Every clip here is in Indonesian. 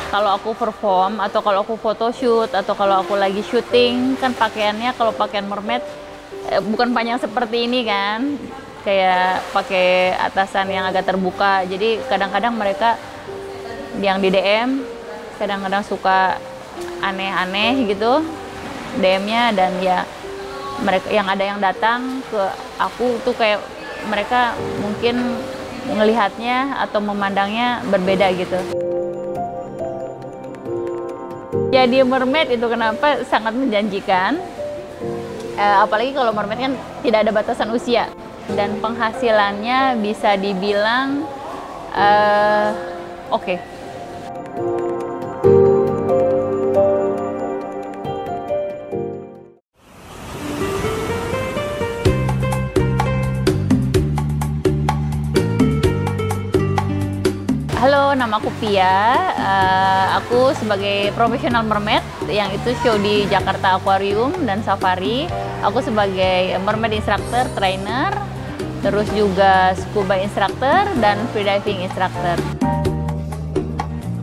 kalau aku perform atau kalau aku photoshoot atau kalau aku lagi syuting kan pakaiannya, kalau pakaian mermaid bukan panjang seperti ini kan, kayak pakai atasan yang agak terbuka. Jadi kadang-kadang mereka yang di DM kadang-kadang suka aneh-aneh gitu DM-nya, dan ya mereka yang ada yang datang ke aku tuh kayak mereka mungkin melihatnya atau memandangnya berbeda gitu. Jadi mermaid itu kenapa sangat menjanjikan, apalagi kalau mermaid kan tidak ada batasan usia dan penghasilannya bisa dibilang oke. Halo, nama aku Pia. Aku sebagai profesional mermaid yang itu show di Jakarta Aquarium dan Safari. Aku sebagai mermaid instructor, trainer, terus juga scuba instructor dan freediving instructor.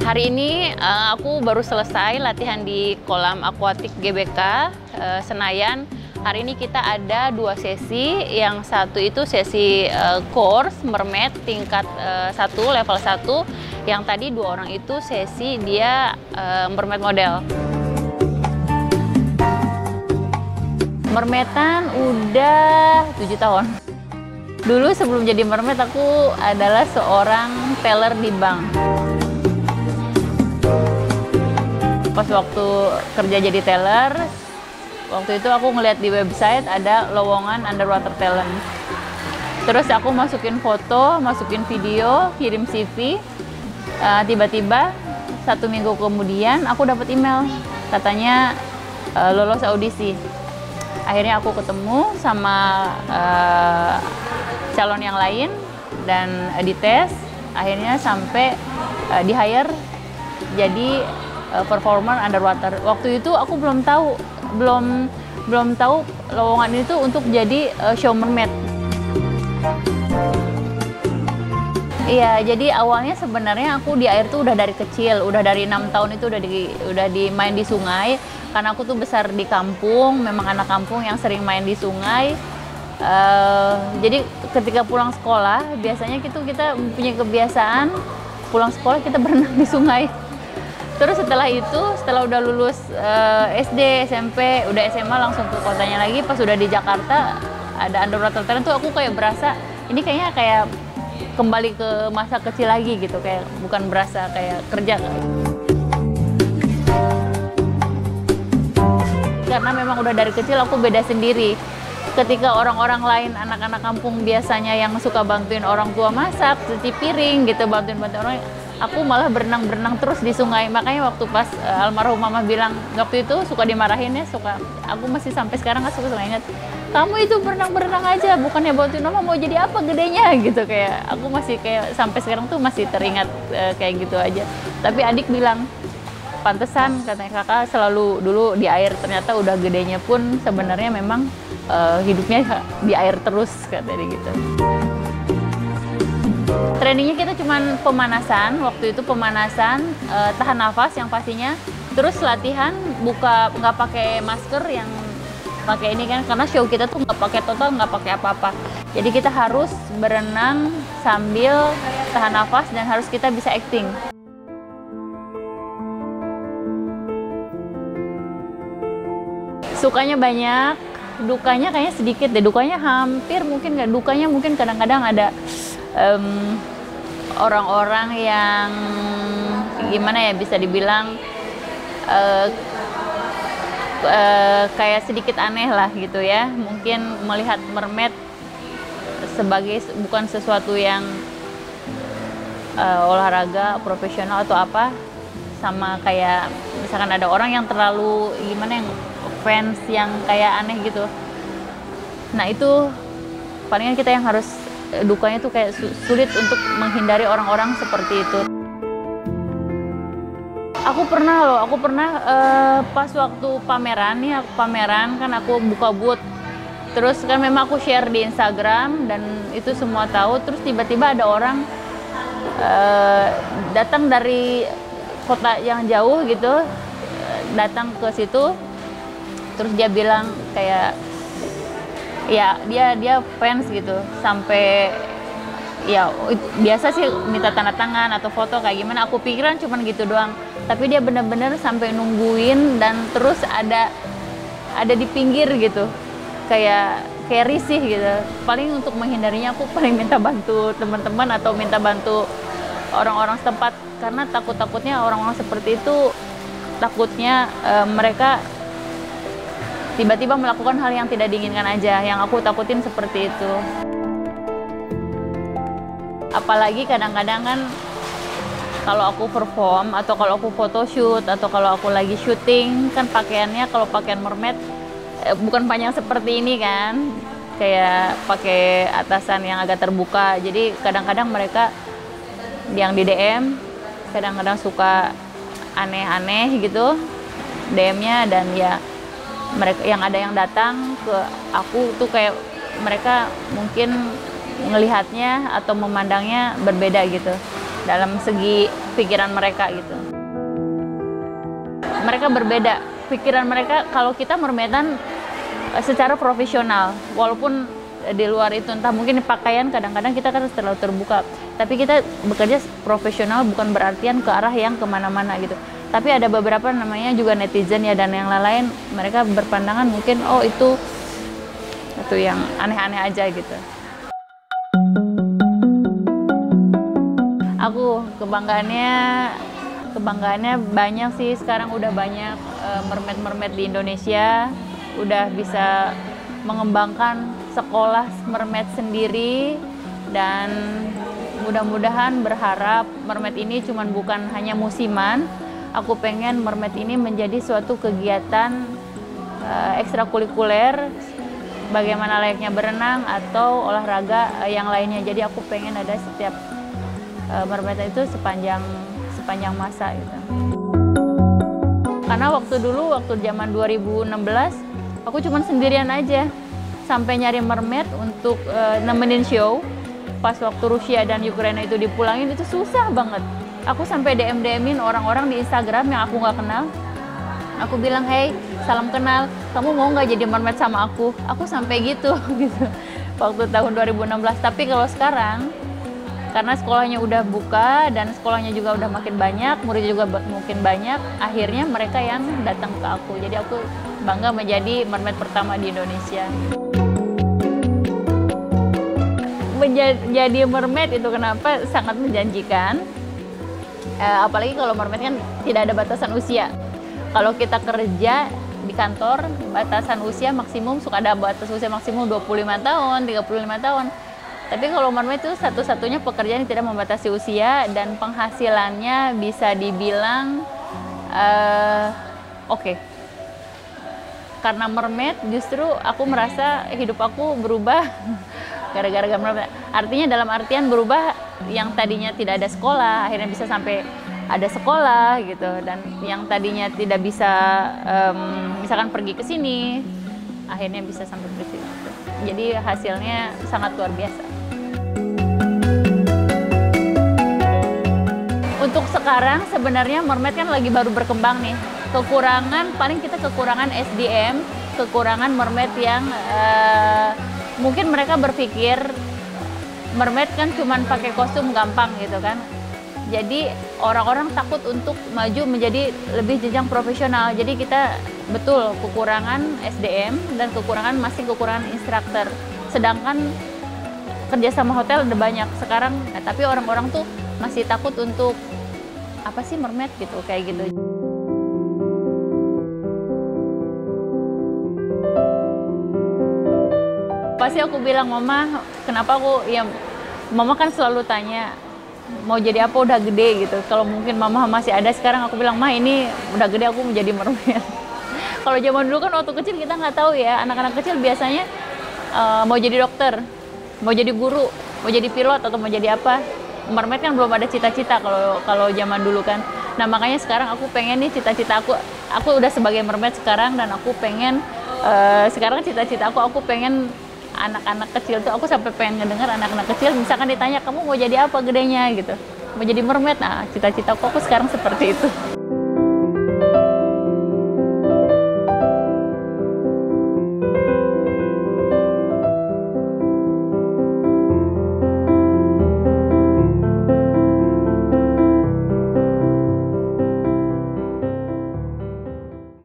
Hari ini aku baru selesai latihan di kolam akuatik GBK Senayan. Hari ini kita ada 2 sesi, yang satu itu sesi course mermaid tingkat 1, level 1. Yang tadi 2 orang itu sesi dia mermaid model. Mermaidan udah 7 tahun. Dulu sebelum jadi mermaid aku adalah seorang teller di bank. Pas waktu kerja jadi teller, waktu itu aku ngeliat di website ada lowongan underwater talent. Terus aku masukin foto, masukin video, kirim CV. Tiba-tiba 1 minggu kemudian aku dapat email, katanya lolos audisi. Akhirnya aku ketemu sama calon yang lain dan dites. Akhirnya sampai di hire jadi performer underwater. Waktu itu aku belum tahu lowongan itu untuk jadi show mermaid. Iya, jadi awalnya sebenarnya aku di air tuh udah dari kecil, udah dari 6 tahun itu udah main di sungai. Karena aku tuh besar di kampung, memang anak kampung yang sering main di sungai. Jadi ketika pulang sekolah, biasanya kita punya kebiasaan pulang sekolah kita berenang di sungai. Terus setelah itu, setelah udah lulus SD, SMP, udah SMA langsung ke kotanya lagi. Pas udah di Jakarta ada underwater talent tuh aku kayak berasa ini kayaknya kayak kembali ke masa kecil lagi gitu, kayak bukan berasa kayak kerja. Karena memang udah dari kecil aku beda sendiri. Ketika orang-orang lain, anak-anak kampung biasanya yang suka bantuin orang tua masak, cuci piring gitu, bantuin orang, aku malah berenang terus di sungai. Makanya waktu pas almarhum mama bilang, waktu itu suka dimarahin ya, aku masih sampai sekarang suka ingat, kamu itu berenang aja, bukannya bantuin mama, mau jadi apa gedenya gitu. Kayak aku masih kayak sampai sekarang tuh masih teringat kayak gitu aja. Tapi adik bilang, pantesan katanya kakak selalu dulu di air, ternyata udah gedenya pun sebenarnya memang hidupnya di air terus katanya gitu. Trainingnya kita cuman pemanasan, waktu itu pemanasan, tahan nafas yang pastinya, terus latihan nggak pakai masker yang pakai ini kan, karena show kita tuh nggak pakai total, nggak pakai apa-apa. Jadi kita harus berenang sambil tahan nafas dan harus kita bisa acting. Sukanya banyak, dukanya kayaknya sedikit deh. Dukanya hampir mungkin nggak, dukanya mungkin kadang-kadang ada orang-orang yang gimana ya, bisa dibilang kayak sedikit aneh lah gitu ya. Mungkin melihat mermaid sebagai bukan sesuatu yang olahraga profesional atau apa, sama kayak misalkan ada orang yang terlalu gimana, yang fans yang kayak aneh gitu. Nah itu palingan kita yang harus, dukanya tuh kayak sulit untuk menghindari orang-orang seperti itu. Aku pernah pas waktu pameran nih, pameran kan aku buka booth. Terus kan memang aku share di Instagram dan itu semua tahu. Terus tiba-tiba ada orang datang dari kota yang jauh gitu, datang ke situ, terus dia bilang kayak ya dia fans gitu, sampai ya biasa sih minta tanda tangan atau foto kayak gimana, aku pikiran cuman gitu doang, tapi dia bener-bener sampai nungguin dan terus ada di pinggir gitu, kayak risih gitu. Paling untuk menghindarinya aku paling minta bantu teman-teman atau minta bantu orang-orang setempat, karena takutnya orang-orang seperti itu takutnya mereka tiba-tiba melakukan hal yang tidak diinginkan aja. Yang aku takutin seperti itu. Apalagi kadang-kadang kan kalau aku perform atau kalau aku photoshoot atau kalau aku lagi syuting kan pakaiannya, kalau pakaian mermaid bukan panjang seperti ini kan, kayak pakai atasan yang agak terbuka. Jadi kadang-kadang mereka yang di DM kadang-kadang suka aneh-aneh gitu DM-nya, dan ya mereka yang ada yang datang ke aku tuh kayak mereka mungkin melihatnya atau memandangnya berbeda gitu dalam segi pikiran mereka gitu. Mereka berbeda pikiran mereka kalau kita mermaidan secara profesional, walaupun di luar itu entah mungkin pakaian kadang-kadang kita kan terlalu terbuka, tapi kita bekerja profesional bukan berartian ke arah yang kemana-mana gitu. Tapi ada beberapa namanya juga netizen ya dan yang lain-lain, mereka berpandangan mungkin oh itu yang aneh-aneh aja gitu. Aku kebanggaannya banyak sih, sekarang udah banyak mermaid di Indonesia, udah bisa mengembangkan sekolah mermaid sendiri, dan mudah-mudahan berharap mermaid ini cuman bukan hanya musiman. Aku pengen mermaid ini menjadi suatu kegiatan ekstrakurikuler bagaimana layaknya berenang atau olahraga yang lainnya. Jadi aku pengen ada setiap mermaid itu sepanjang masa gitu. Karena waktu zaman 2016 aku cuma sendirian aja sampai nyari mermaid untuk nemenin show. Pas waktu Rusia dan Ukraina itu dipulangin itu susah banget. Aku sampai DM-in orang-orang di Instagram yang aku nggak kenal. Aku bilang, hey, salam kenal, kamu mau nggak jadi mermaid sama aku? Aku sampai gitu waktu tahun 2016. Tapi kalau sekarang, karena sekolahnya udah buka dan sekolahnya juga udah makin banyak, muridnya juga makin banyak, akhirnya mereka yang datang ke aku. Jadi aku bangga menjadi mermaid pertama di Indonesia. Menjadi mermaid itu kenapa sangat menjanjikan. Apalagi kalau mermaid kan tidak ada batasan usia. Kalau kita kerja di kantor, batasan usia maksimum suka ada batas usia maksimum 25 tahun, 35 tahun. Tapi kalau mermaid itu satu-satunya pekerjaan yang tidak membatasi usia dan penghasilannya bisa dibilang oke. Karena mermaid justru aku merasa hidup aku berubah gara-gara mermaid. Artinya dalam artian berubah, yang tadinya tidak ada sekolah akhirnya bisa sampai ada sekolah gitu, dan yang tadinya tidak bisa misalkan pergi ke sini akhirnya bisa sampai ke sini. Jadi hasilnya sangat luar biasa. Untuk sekarang sebenarnya mermaid kan lagi baru berkembang nih. Paling kita kekurangan SDM, kekurangan mermaid yang mungkin mereka berpikir mermaid kan cuman pakai kostum gampang gitu kan. Jadi orang-orang takut untuk maju menjadi lebih jenjang profesional. Jadi kita betul kekurangan SDM dan masih kekurangan instruktur. Sedangkan kerja sama hotel udah banyak sekarang, tapi orang-orang tuh masih takut untuk apa sih mermaid gitu, kayak gitu. Pasti aku bilang, Mama, kenapa Mama kan selalu tanya, mau jadi apa udah gede gitu. Kalau mungkin Mama masih ada sekarang, aku bilang, Ma ini udah gede aku mau jadi mermaid. Kalau zaman dulu kan waktu kecil kita nggak tahu ya, anak-anak kecil biasanya mau jadi dokter, mau jadi guru, mau jadi pilot atau mau jadi apa. Mermaid kan belum ada cita-cita kalau zaman dulu kan. Nah makanya sekarang aku pengen nih cita-cita aku udah sebagai mermaid sekarang, dan aku pengen sekarang cita-cita aku pengen anak-anak kecil tuh, aku sampai pengen ngedengar anak-anak kecil misalkan ditanya kamu mau jadi apa gedenya gitu, mau jadi mermaid. Nah, cita-citaku aku sekarang seperti itu.